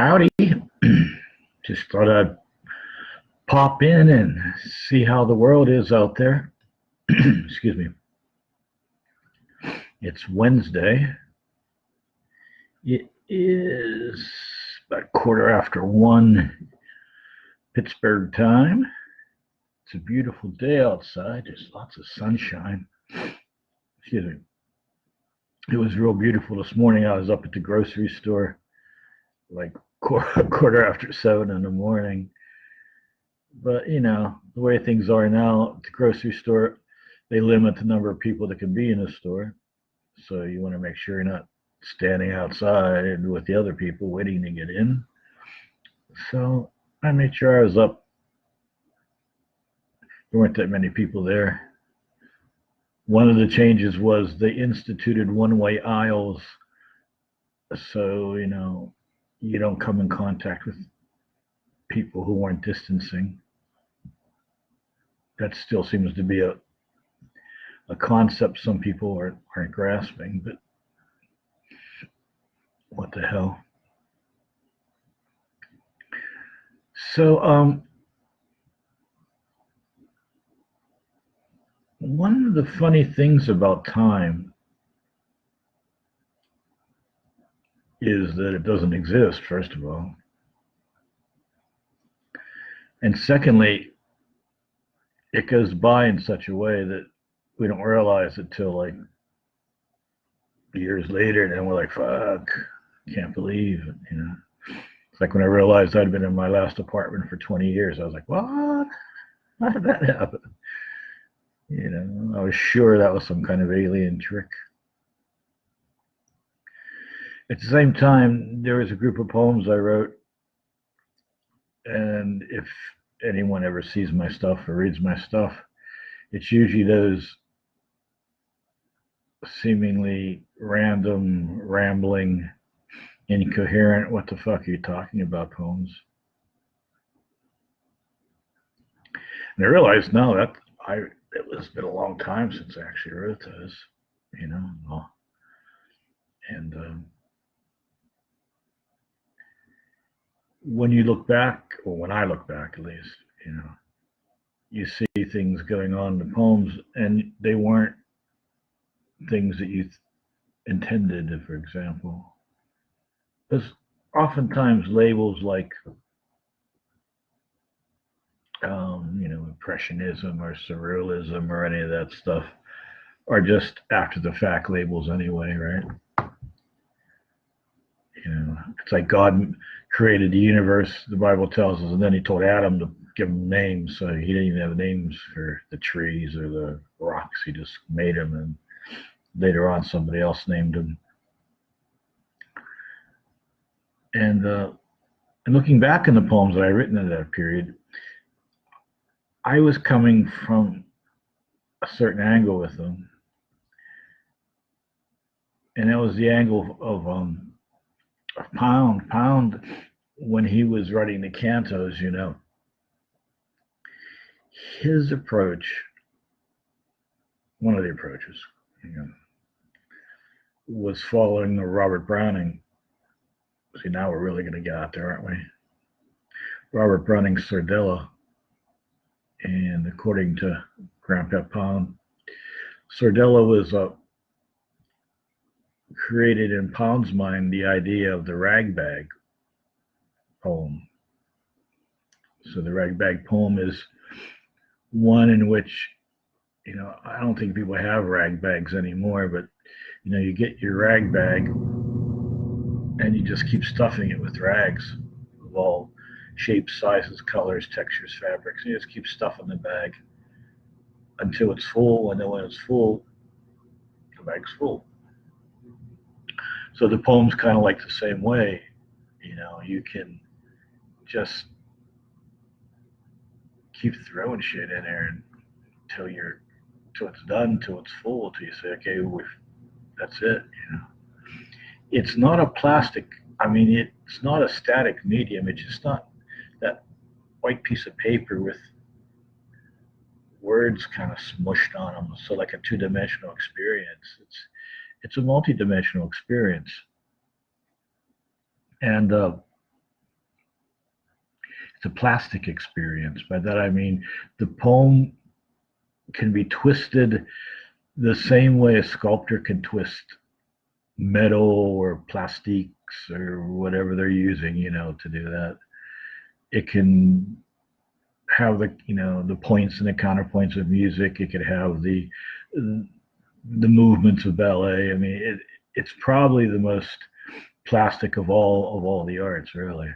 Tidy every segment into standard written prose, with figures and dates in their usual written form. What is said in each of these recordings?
Howdy. Just thought I'd pop in and see how the world is out there. Excuse me. It's Wednesday. It is about 1:15 Pittsburgh time. It's a beautiful day outside. There's lots of sunshine. Excuse me. It was real beautiful this morning. I was up at the grocery store like quarter after 7 in the morning. But, you know, the way things are now at the grocery store, they limit the number of people that can be in the store. So you want to make sure you're not standing outside with the other people waiting to get in. So I made sure I was up. There weren't that many people there. One of the changes was they instituted one-way aisles. So, you know, you don't come in contact with people who aren't distancing. That still seems to be a concept some people aren't grasping, but what the hell. So one of the funny things about time is that it doesn't exist, first of all. And secondly, it goes by in such a way that we don't realize it till like years later, and then we're like, fuck, can't believe it, you know. It's like when I realized I'd been in my last apartment for 20 years, I was like, what? How did that happen? You know, I was sure that was some kind of alien trick. At the same time, there was a group of poems I wrote, and if anyone ever sees my stuff or reads my stuff, it's usually those seemingly random, rambling, incoherent, what the fuck are you talking about poems. And I realized now that it's been a long time since I actually wrote those, you know. And when you look back, or when I look back at least, you know, you see things going on in the poems, and they weren't things that you intended, for example. There's oftentimes labels like, you know, impressionism or surrealism or any of that stuff are just after the fact labels anyway, right? You know, it's like God created the universe, the Bible tells us, and then he told Adam to give him names, so he didn't even have names for the trees or the rocks. He just made them, and later on somebody else named them. And looking back in the poems that I written in that period, I was coming from a certain angle with them, and that was the angle of Pound, when he was writing the cantos, you know, his approach, one of the approaches, you know, was following the Robert Browning. See, now we're really going to get out there, aren't we? Robert Browning's Sordella. And according to Grandpa Pound, Sordella was created in Pound's mind the idea of the ragbag poem. So the ragbag poem is one in which, you know, I don't think people have ragbags anymore, but, you know, you get your ragbag and you just keep stuffing it with rags of all shapes, sizes, colors, textures, fabrics. You just keep stuffing the bag until it's full, and then when it's full, the bag's full. So the poem's kind of like the same way. You know, you can just keep throwing shit in there until it's done, till it's full, till you say, okay, that's it. You know, it's not a plastic. I mean, it's not a static medium. It's just not that white piece of paper with words kind of smushed on them. So like a two-dimensional experience. It's a multi-dimensional experience. And it's a plastic experience. By that I mean the poem can be twisted the same way a sculptor can twist metal or plastiques or whatever they're using, to do that. It can have the points and the counterpoints of music. It could have the movements of ballet. I mean, it's probably the most plastic of all the arts, really.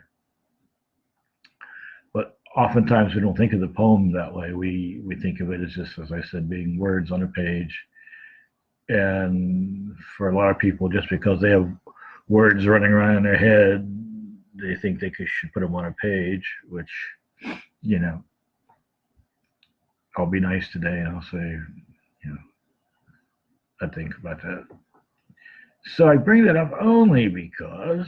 But oftentimes we don't think of the poem that way. We think of it as just, as I said, being words on a page. And for a lot of people, just because they have words running around in their head, they think they should put them on a page, which, I'll be nice today and I'll say, I think about that. So I bring that up only because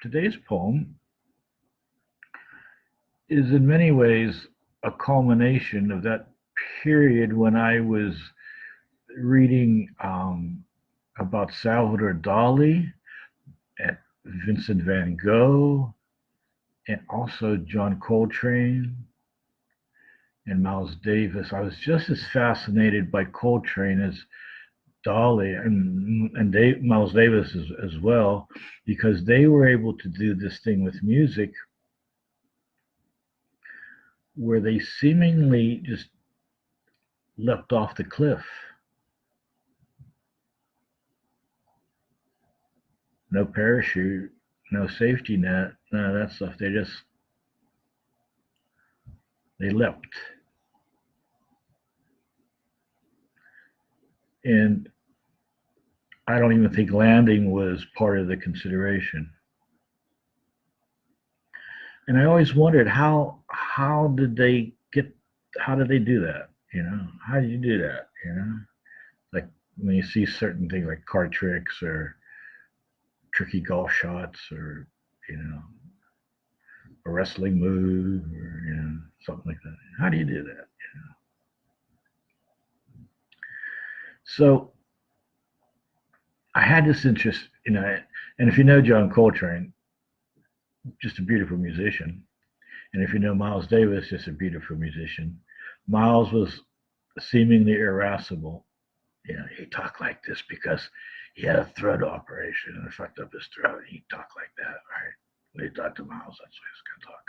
today's poem is in many ways a culmination of that period when I was reading about Salvador Dali and Vincent van Gogh and also John Coltrane and Miles Davis. I was just as fascinated by Coltrane as Dali and Miles Davis as well, because they were able to do this thing with music where they seemingly just leapt off the cliff. No parachute, no safety net, none of that stuff. They leapt. And I don't even think landing was part of the consideration. And I always wondered how did they do that? How did you do that? Like when you see certain things like card tricks or tricky golf shots or, a wrestling move or, something like that. How do you do that? So I had this interest, and if you know John Coltrane, just a beautiful musician. And if you know Miles Davis, just a beautiful musician. Miles was seemingly irascible. He talked like this because he had a throat operation and it fucked up his throat. He talked like that, right? When he talked to Miles, that's why he's going to talk.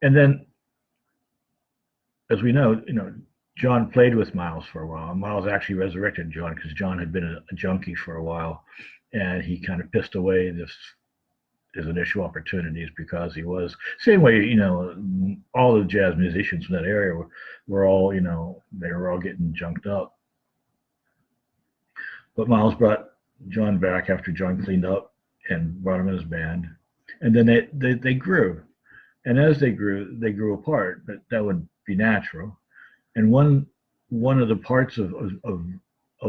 And then, as we know, John played with Miles for a while. Miles actually resurrected John because John had been a junkie for a while, and he kind of pissed away his initial opportunities because he was same way. All the jazz musicians from that area were all, they were all getting junked up. But Miles brought John back after John cleaned up and brought him in his band, and then they grew, and as they grew apart. But that would be natural. And one of the parts of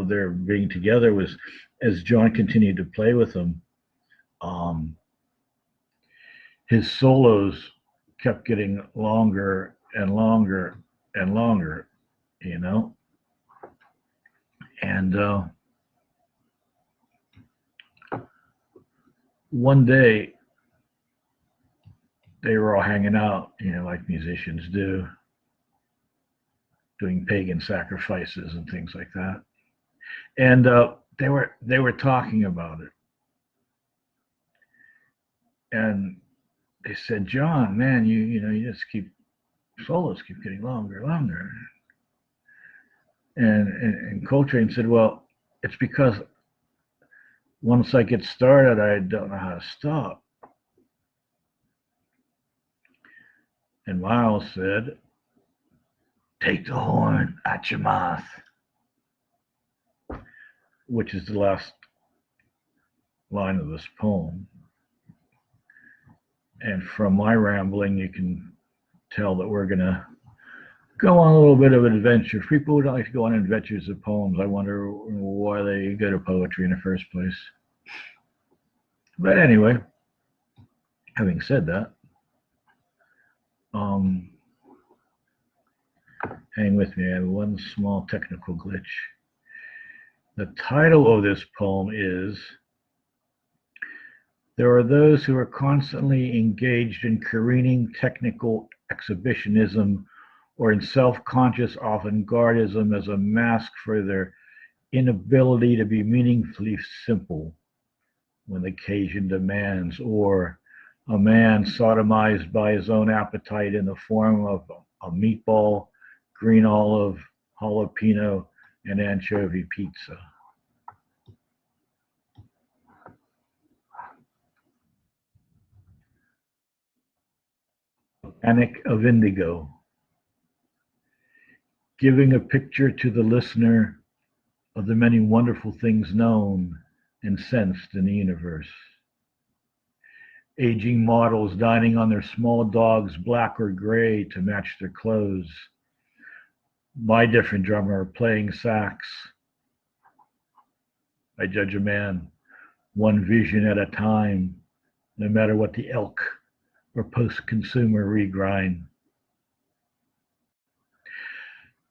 their being together was, as John continued to play with them, his solos kept getting longer and longer and longer, and one day they were all hanging out, like musicians do, doing pagan sacrifices and things like that. And they were talking about it. And they said, John, man, you just solos keep getting longer and longer. And Coltrane said, well, it's because once I get started, I don't know how to stop. And Miles said, take the horn out your mouth, which is the last line of this poem. And from my rambling, you can tell that we're going to go on a little bit of an adventure. People who don't like to go on adventures of poems, I wonder why they go to poetry in the first place. But anyway, having said that, hang with me, I have one small technical glitch. The title of this poem is There are those who are constantly engaged in careening technical exhibitionism or in self-conscious avant-gardism as a mask for their inability to be meaningfully simple when the occasion demands, or a man sodomized by his own appetite in the form of a meatball, green olive, jalapeno, and anchovy pizza. Panic of indigo. Giving a picture to the listener of the many wonderful things known and sensed in the universe. Aging models dining on their small dogs, black or gray, to match their clothes. My different drummer playing sax. I judge a man one vision at a time, no matter what the elk or post-consumer regrind.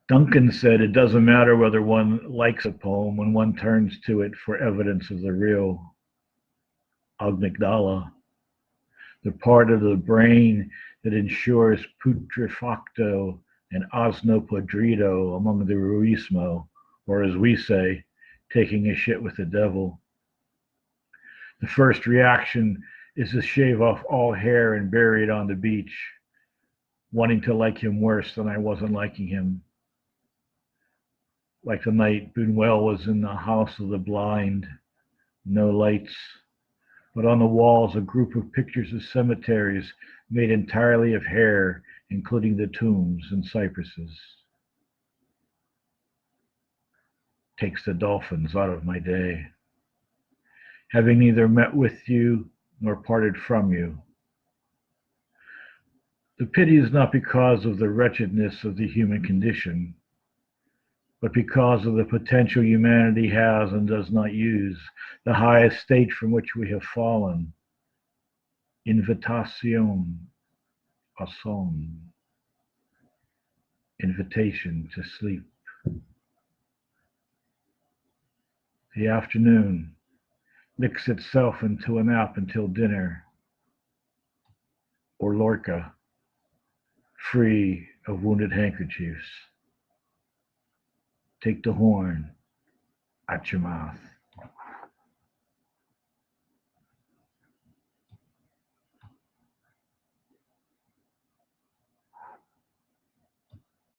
Duncan said it doesn't matter whether one likes a poem when one turns to it for evidence of the real amygdala, the part of the brain that ensures putrefacto and asno podrido among the ruismo, or as we say, taking a shit with the devil. The first reaction is to shave off all hair and bury it on the beach, wanting to like him worse than I wasn't liking him. Like the night Buñuel was in the House of the Blind, no lights, but on the walls a group of pictures of cemeteries made entirely of hair, including the tombs and cypresses. Takes the dolphins out of my day. Having neither met with you nor parted from you. The pity is not because of the wretchedness of the human condition, but because of the potential humanity has and does not use, the highest state from which we have fallen. Invitation a son. Invitation to sleep. The afternoon licks itself into a nap until dinner. Or Lorca, free of wounded handkerchiefs. Take the horn at your mouth.